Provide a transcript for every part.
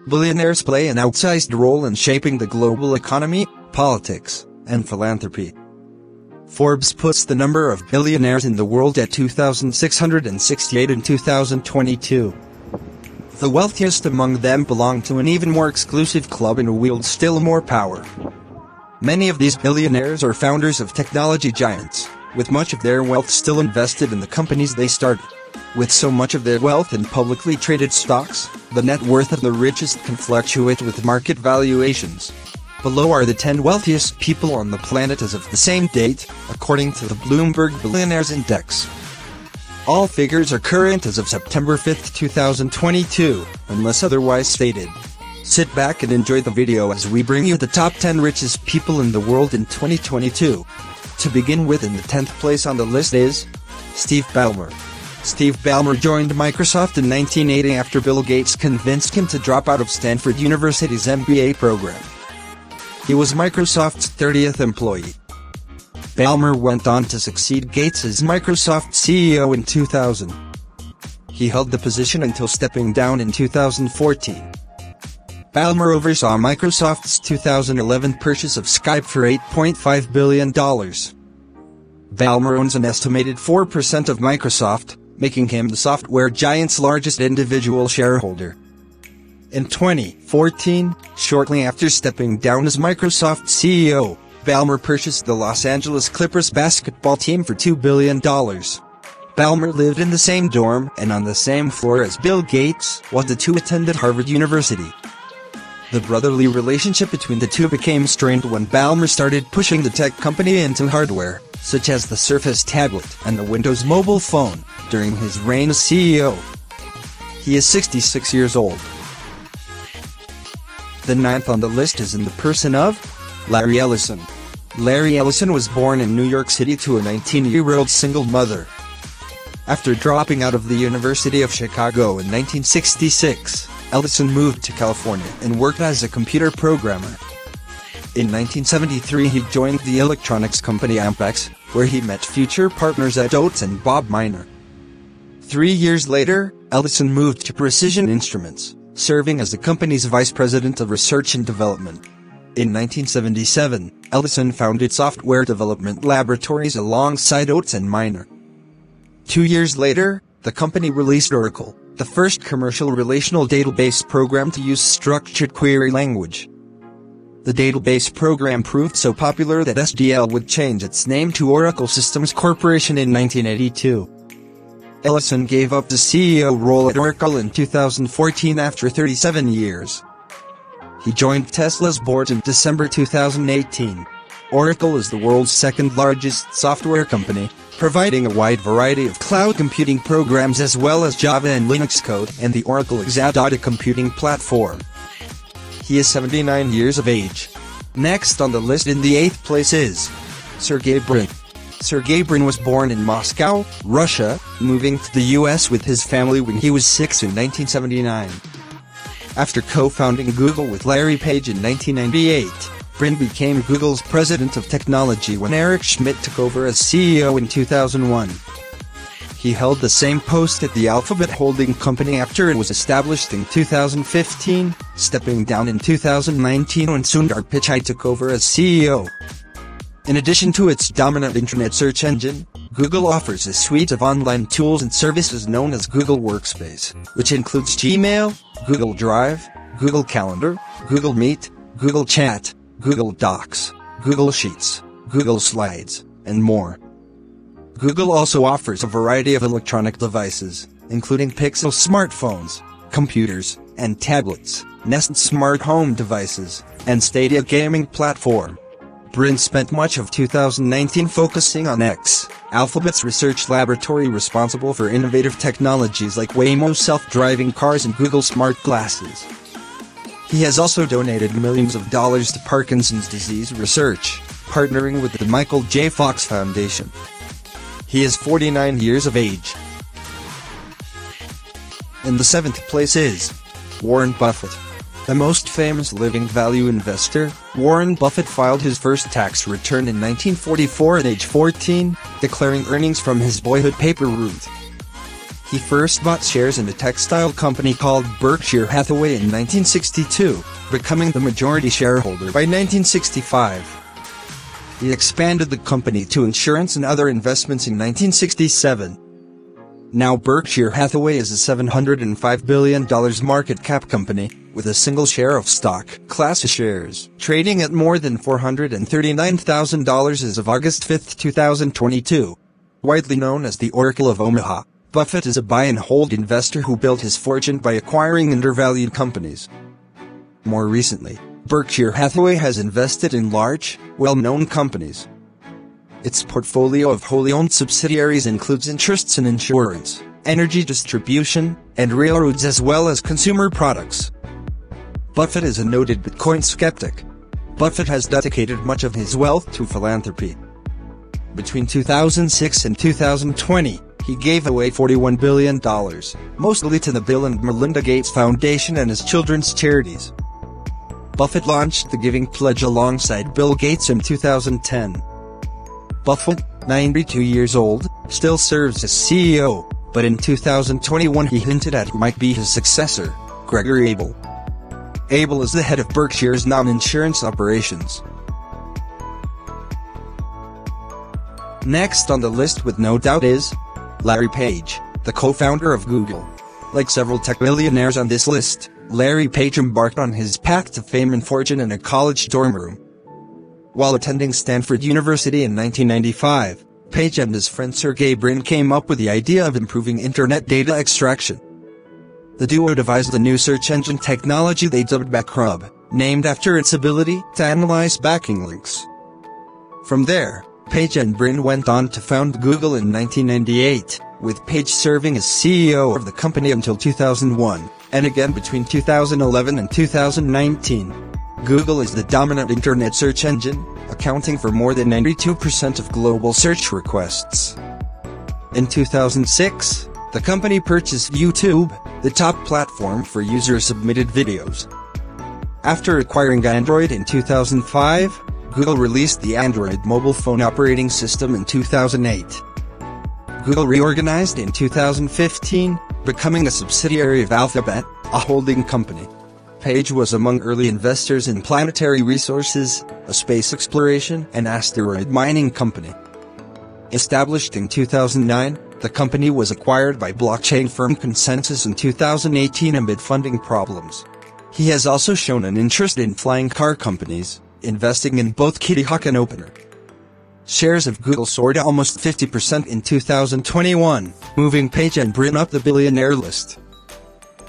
Billionaires play an outsized role in shaping the global economy, politics, and philanthropy. Forbes puts the number of billionaires in the world at 2,668 in 2022. The wealthiest among them belong to an even more exclusive club and wield still more power. Many of these billionaires are founders of technology giants, with much of their wealth still invested in the companies they started. With so much of their wealth in publicly traded stocks, the net worth of the richest can fluctuate with market valuations. Below are the 10 wealthiest people on the planet as of the same date, according to the Bloomberg Billionaires Index. All figures are current as of September 5, 2022, unless otherwise stated. Sit back and enjoy the video as we bring you the top 10 richest people in the world in 2022. To begin with, in the 10th place on the list is Steve Ballmer. Steve Ballmer joined Microsoft in 1980 after Bill Gates convinced him to drop out of Stanford University's MBA program. He was Microsoft's 30th employee. Ballmer went on to succeed Gates as Microsoft CEO in 2000. He held the position until stepping down in 2014. Ballmer oversaw Microsoft's 2011 purchase of Skype for $8.5 billion. Ballmer owns an estimated 4% of Microsoft, making him the software giant's largest individual shareholder. In 2014, shortly after stepping down as Microsoft CEO, Ballmer purchased the Los Angeles Clippers basketball team for $2 billion. Ballmer lived in the same dorm and on the same floor as Bill Gates, while the two attended Harvard University. The brotherly relationship between the two became strained when Ballmer started pushing the tech company into hardware, such as the Surface tablet and the Windows mobile phone, during his reign as CEO. He is 66 years old. The 9th on the list is in the person of Larry Ellison. Larry Ellison was born in New York City to a 19-year-old single mother. After dropping out of the University of Chicago in 1966, Ellison moved to California and worked as a computer programmer. In 1973 he joined the electronics company Ampex, where he met future partners Ed Oates and Bob Miner. 3 years later, Ellison moved to Precision Instruments, serving as the company's vice president of research and development. In 1977, Ellison founded software development laboratories alongside Oates and Miner. 2 years later, the company released Oracle, the first commercial relational database program to use structured query language. The database program proved so popular that SDL would change its name to Oracle Systems Corporation in 1982. Ellison gave up the CEO role at Oracle in 2014 after 37 years. He joined Tesla's board in December 2018. Oracle is the world's second-largest software company, providing a wide variety of cloud computing programs as well as Java and Linux code and the Oracle Exadata computing platform. He is 79 years of age. Next on the list in the 8th place is Sergey Brin. Sergey Brin was born in Moscow, Russia, moving to the US with his family when he was 6 in 1979. After co-founding Google with Larry Page in 1998, Brin became Google's president of technology when Eric Schmidt took over as CEO in 2001. He held the same post at the Alphabet holding company after it was established in 2015, stepping down in 2019 when Sundar Pichai took over as CEO. In addition to its dominant internet search engine, Google offers a suite of online tools and services known as Google Workspace, which includes Gmail, Google Drive, Google Calendar, Google Meet, Google Chat, Google Docs, Google Sheets, Google Slides, and more. Google also offers a variety of electronic devices, including Pixel smartphones, computers, and tablets, Nest smart home devices, and Stadia gaming platform. Brin spent much of 2019 focusing on X, Alphabet's research laboratory responsible for innovative technologies like Waymo self-driving cars and Google Smart Glasses. He has also donated millions of dollars to Parkinson's disease research, partnering with the Michael J. Fox Foundation. He is 49 years of age. In the 7th place is Warren Buffett. The most famous living value investor, Warren Buffett filed his first tax return in 1944 at age 14, declaring earnings from his boyhood paper route. He first bought shares in a textile company called Berkshire Hathaway in 1962, becoming the majority shareholder by 1965. He expanded the company to insurance and other investments in 1967. Now Berkshire Hathaway is a $705 billion market cap company, with a single share of stock class shares, trading at more than $439,000 as of August 5, 2022. Widely known as the Oracle of Omaha, Buffett is a buy-and-hold investor who built his fortune by acquiring undervalued companies. More recently, Berkshire Hathaway has invested in large, well-known companies. Its portfolio of wholly owned subsidiaries includes interests in insurance, energy distribution, and railroads as well as consumer products. Buffett is a noted Bitcoin skeptic. Buffett has dedicated much of his wealth to philanthropy. Between 2006 and 2020, he gave away $41 billion, mostly to the Bill and Melinda Gates Foundation and his children's charities. Buffett launched the Giving Pledge alongside Bill Gates in 2010. Buffett, 92 years old, still serves as CEO, but in 2021 he hinted at who might be his successor, Gregory Abel. Abel is the head of Berkshire's non-insurance operations. Next on the list with no doubt is Larry Page, the co-founder of Google. Like several tech billionaires on this list, Larry Page embarked on his path to fame and fortune in a college dorm room. While attending Stanford University in 1995, Page and his friend Sergey Brin came up with the idea of improving internet data extraction. The duo devised a new search engine technology they dubbed Backrub, named after its ability to analyze backing links. From there, Page and Brin went on to found Google in 1998, with Page serving as CEO of the company until 2001, and again between 2011 and 2019. Google is the dominant internet search engine, accounting for more than 92% of global search requests. In 2006, the company purchased YouTube, the top platform for user-submitted videos. After acquiring Android in 2005, Google released the Android mobile phone operating system in 2008. Google reorganized in 2015, becoming a subsidiary of Alphabet, a holding company. Page was among early investors in Planetary Resources, a space exploration and asteroid mining company. Established in 2009, the company was acquired by blockchain firm Consensus in 2018 amid funding problems. He has also shown an interest in flying car companies, investing in both Kitty Hawk and Opener. Shares of Google soared almost 50% in 2021, moving Page and Brin up the billionaire list.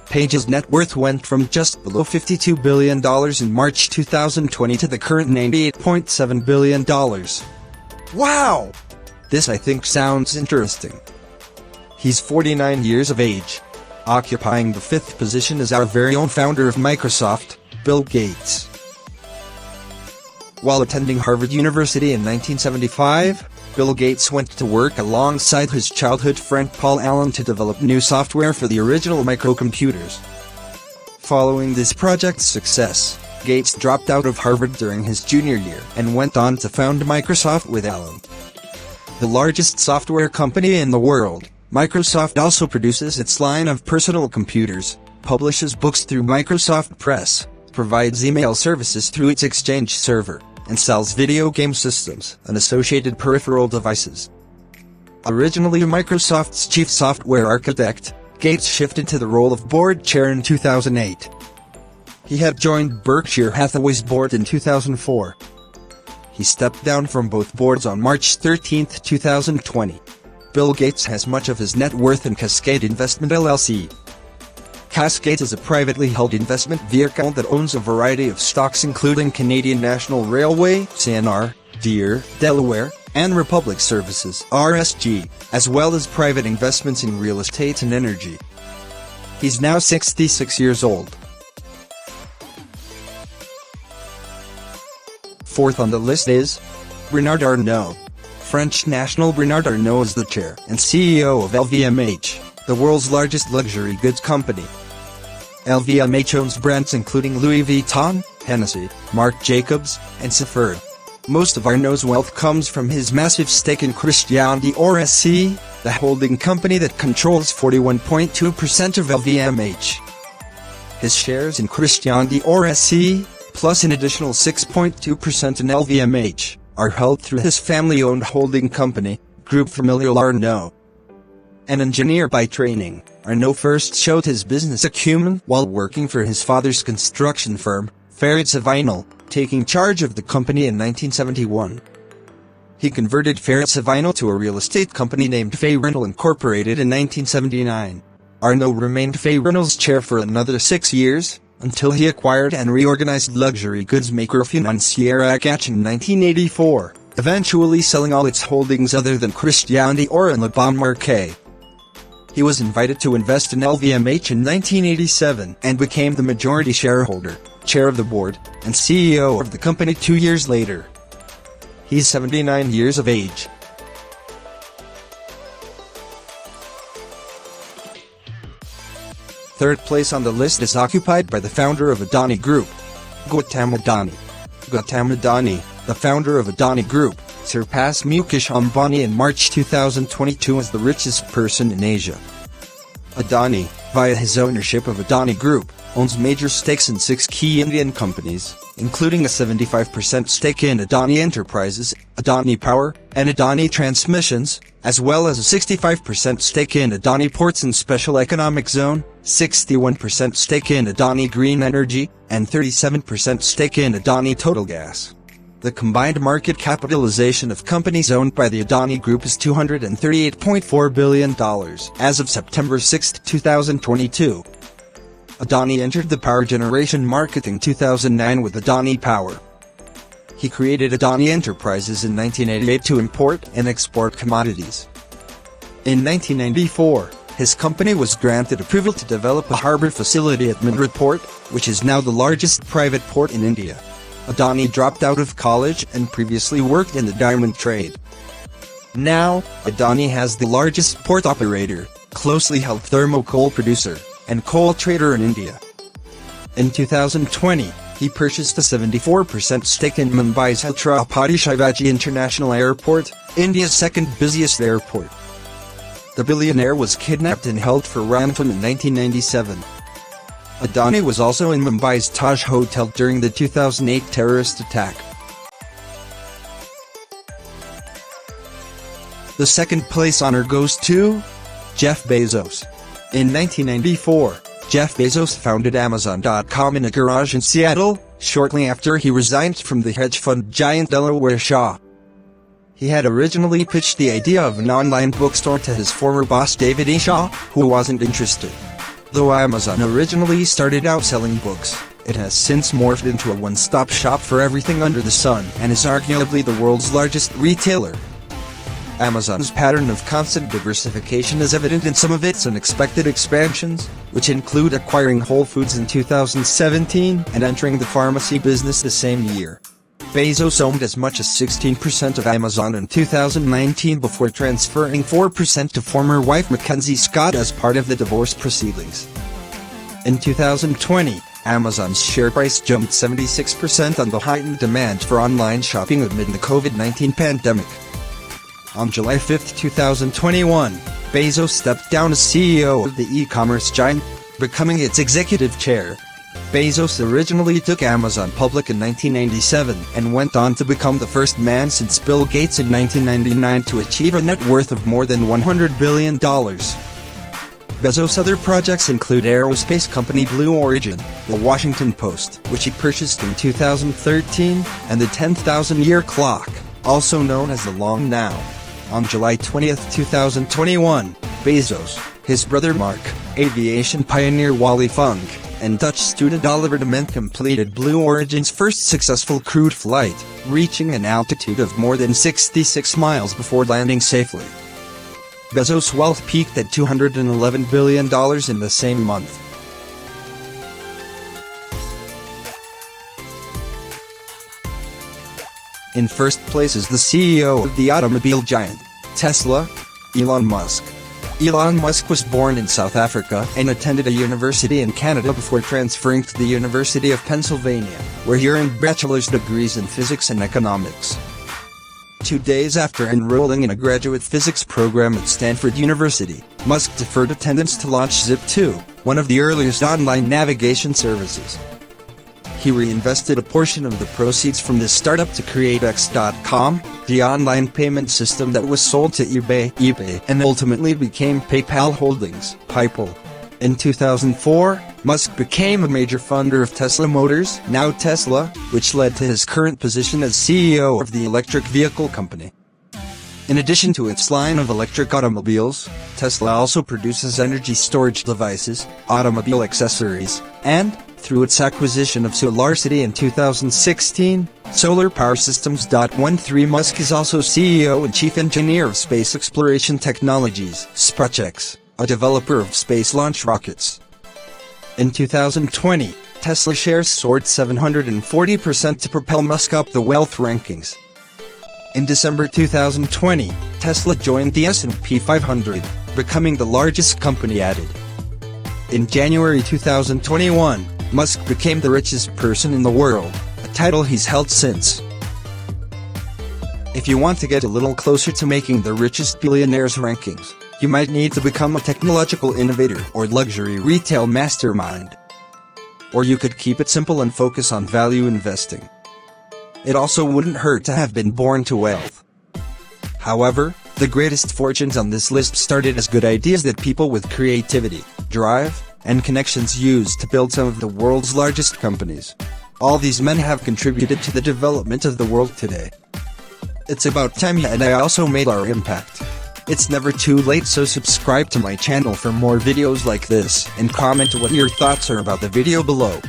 Page's net worth went from just below $52 billion in March 2020 to the current $98.7 billion. Wow! This I think sounds interesting. He's 49 years of age. Occupying the fifth position is our very own founder of Microsoft, Bill Gates. While attending Harvard University in 1975, Bill Gates went to work alongside his childhood friend Paul Allen to develop new software for the original microcomputers. Following this project's success, Gates dropped out of Harvard during his junior year and went on to found Microsoft with Allen. The largest software company in the world, Microsoft also produces its line of personal computers, publishes books through Microsoft Press, provides email services through its Exchange server, and sells video game systems and associated peripheral devices. Originally Microsoft's chief software architect, Gates shifted to the role of board chair in 2008. He had joined Berkshire Hathaway's board in 2004. He stepped down from both boards on March 13, 2020. Bill Gates has much of his net worth in Cascade Investment LLC. Cascade is a privately held investment vehicle that owns a variety of stocks including Canadian National Railway, CNR, Deere, Delaware, and Republic Services (RSG), as well as private investments in real estate and energy. He's now 66 years old. Fourth on the list is Bernard Arnault. French national Bernard Arnault is the chair and CEO of LVMH, the world's largest luxury goods company. LVMH owns brands including Louis Vuitton, Hennessy, Marc Jacobs, and Sephora. Most of Arnault's wealth comes from his massive stake in Christian Dior SC, the holding company that controls 41.2% of LVMH. His shares in Christian Dior SC, plus an additional 6.2% in LVMH, are held through his family-owned holding company, Groupe Familial Arnault. An engineer by training, Arnault first showed his business acumen while working for his father's construction firm, Richest, taking charge of the company in 1971. He converted Richest to a real estate company named Rental Incorporated in 1979. Arnault remained Rental's chair for another 6 years, until he acquired and reorganized luxury goods maker Financière Agache in 1984, eventually selling all its holdings other than Christian Dior and Le Bon Marché. He was invited to invest in LVMH in 1987 and became the majority shareholder, chair of the board, and CEO of the company 2 years later. He's 79 years of age. Third place on the list is occupied by the founder of Adani Group, Gautam Adani. Gautam Adani, the founder of Adani Group, surpassed Mukesh Ambani in March 2022 as the richest person in Asia. Adani, via his ownership of Adani Group, owns major stakes in 6 key Indian companies, including a 75% stake in Adani Enterprises, Adani Power, and Adani Transmissions, as well as a 65% stake in Adani Ports and Special Economic Zone, 61% stake in Adani Green Energy, and 37% stake in Adani Total Gas. The combined market capitalization of companies owned by the Adani Group is $238.4 billion as of September 6, 2022. Adani entered the power generation market in 2009 with Adani Power. He created Adani Enterprises in 1988 to import and export commodities. In 1994, his company was granted approval to develop a harbor facility at Mundra Port, which is now the largest private port in India. Adani dropped out of college and previously worked in the diamond trade. Now, Adani has the largest port operator, closely held thermal coal producer, and coal trader in India. In 2020, he purchased a 74% stake in Mumbai's Chhatrapati Shivaji International Airport, India's second busiest airport. The billionaire was kidnapped and held for ransom in 1997. Adani was also in Mumbai's Taj Hotel during the 2008 terrorist attack. The second place honor goes to Jeff Bezos. In 1994, Jeff Bezos founded Amazon.com in a garage in Seattle, shortly after he resigned from the hedge fund giant Delaware Shaw. He had originally pitched the idea of an online bookstore to his former boss David E. Shaw, who wasn't interested. Though Amazon originally started out selling books, it has since morphed into a one-stop shop for everything under the sun and is arguably the world's largest retailer. Amazon's pattern of constant diversification is evident in some of its unexpected expansions, which include acquiring Whole Foods in 2017 and entering the pharmacy business the same year. Bezos owned as much as 16% of Amazon in 2019 before transferring 4% to former wife Mackenzie Scott as part of the divorce proceedings. In 2020, Amazon's share price jumped 76% on the heightened demand for online shopping amid the COVID-19 pandemic. On July 5, 2021, Bezos stepped down as CEO of the e-commerce giant, becoming its executive chair. Bezos originally took Amazon public in 1997 and went on to become the first man since Bill Gates in 1999 to achieve a net worth of more than $100 billion. Bezos' other projects include aerospace company Blue Origin, the Washington Post, which he purchased in 2013, and the 10,000-year clock, also known as the Long Now. On July 20, 2021, Bezos, his brother Mark, aviation pioneer Wally Funk, and Dutch student Oliver de Ment completed Blue Origin's first successful crewed flight, reaching an altitude of more than 66 miles before landing safely. Bezos' wealth peaked at $211 billion in the same month. In first place is the CEO of the automobile giant, Tesla, Elon Musk. Elon Musk was born in South Africa and attended a university in Canada before transferring to the University of Pennsylvania, where he earned bachelor's degrees in physics and economics. 2 days after enrolling in a graduate physics program at Stanford University, Musk deferred attendance to launch Zip2, one of the earliest online navigation services. He reinvested a portion of the proceeds from this startup to create X.com, the online payment system that was sold to eBay, and ultimately became PayPal Holdings, PayPal. In 2004, Musk became a major funder of Tesla Motors, now Tesla, which led to his current position as CEO of the electric vehicle company. In addition to its line of electric automobiles, Tesla also produces energy storage devices, automobile accessories, and, through its acquisition of SolarCity in 2016, Solar Power Systems. 13 Musk is also CEO and Chief Engineer of Space Exploration Technologies, SpaceX, a developer of space launch rockets. In 2020, Tesla shares soared 740% to propel Musk up the wealth rankings. In December 2020, Tesla joined the S&P 500, becoming the largest company added. In January 2021, Musk became the richest person in the world, a title he's held since. If you want to get a little closer to making the richest billionaires rankings, you might need to become a technological innovator or luxury retail mastermind. Or you could keep it simple and focus on value investing. It also wouldn't hurt to have been born to wealth. However, the greatest fortunes on this list started as good ideas that people with creativity, drive, and connections used to build some of the world's largest companies. All these men have contributed to the development of the world today. It's about time you and I also made our impact. It's never too late, so subscribe to my channel for more videos like this and comment what your thoughts are about the video below.